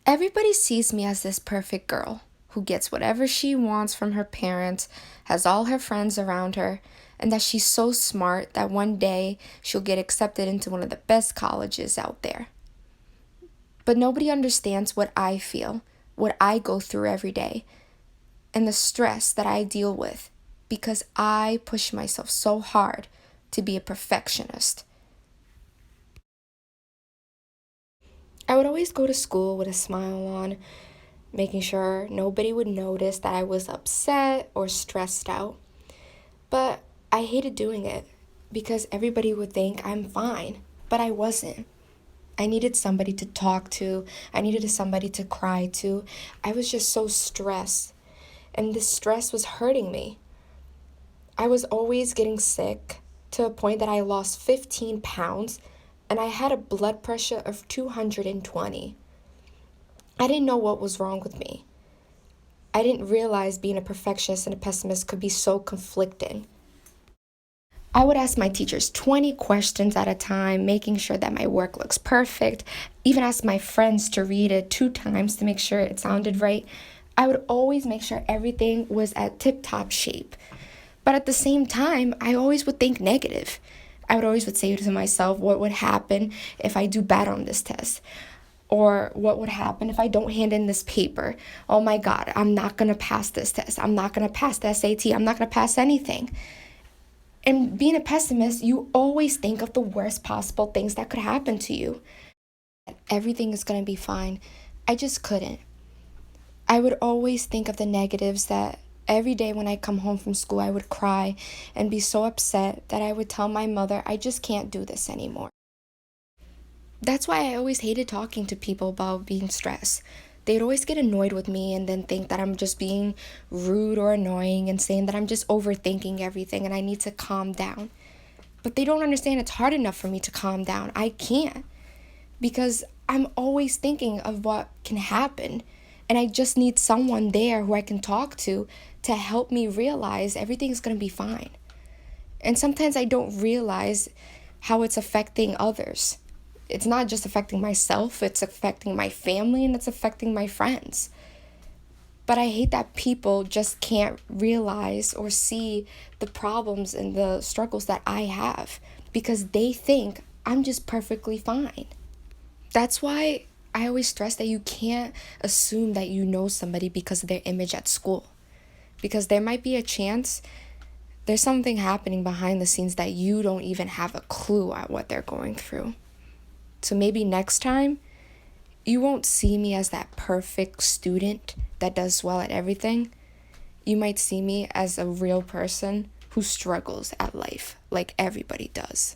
Everybody sees me as this perfect girl who gets whatever she wants from her parents, has all her friends around her, and that she's so smart that one day she'll get accepted into one of the best colleges out there. But nobody understands what I feel, what I go through every day, and the stress that I deal with because I push myself so hard to be a perfectionist. I would always go to school with a smile on, making sure nobody would notice that I was upset or stressed out. But I hated doing it because everybody would think I'm fine, but I wasn't. I needed somebody to talk to. I needed somebody to cry to. I was just so stressed, and this stress was hurting me. I was always getting sick to a point that I lost 15 pounds and I had a blood pressure of 220. I didn't know what was wrong with me. I didn't realize being a perfectionist and a pessimist could be so conflicting. I would ask my teachers 20 questions at a time, making sure that my work looks perfect. Even ask my friends to read it 2 times to make sure it sounded right. I would always make sure everything was at tip top shape. But at the same time, I always would think negative. I would always would say to myself, what would happen if I do bad on this test? Or what would happen if I don't hand in this paper? Oh my God, I'm not going to pass this test. I'm not going to pass the SAT. I'm not going to pass anything. And being a pessimist, you always think of the worst possible things that could happen to you. Everything is going to be fine. I just couldn't. I would always think of the negatives that every day when I come home from school, I would cry and be so upset that I would tell my mother, I just can't do this anymore. That's why I always hated talking to people about being stressed. They'd always get annoyed with me and then think that I'm just being rude or annoying and saying that I'm just overthinking everything and I need to calm down. But they don't understand it's hard enough for me to calm down. I can't because I'm always thinking of what can happen. And I just need someone there who I can talk to help me realize everything's going to be fine. And sometimes I don't realize how it's affecting others. It's not just affecting myself, it's affecting my family and it's affecting my friends. But I hate that people just can't realize or see the problems and the struggles that I have because they think I'm just perfectly fine. That's why I always stress that you can't assume that you know somebody because of their image at school. Because there might be a chance there's something happening behind the scenes that you don't even have a clue at what they're going through. So maybe next time, you won't see me as that perfect student that does well at everything. You might see me as a real person who struggles at life like everybody does.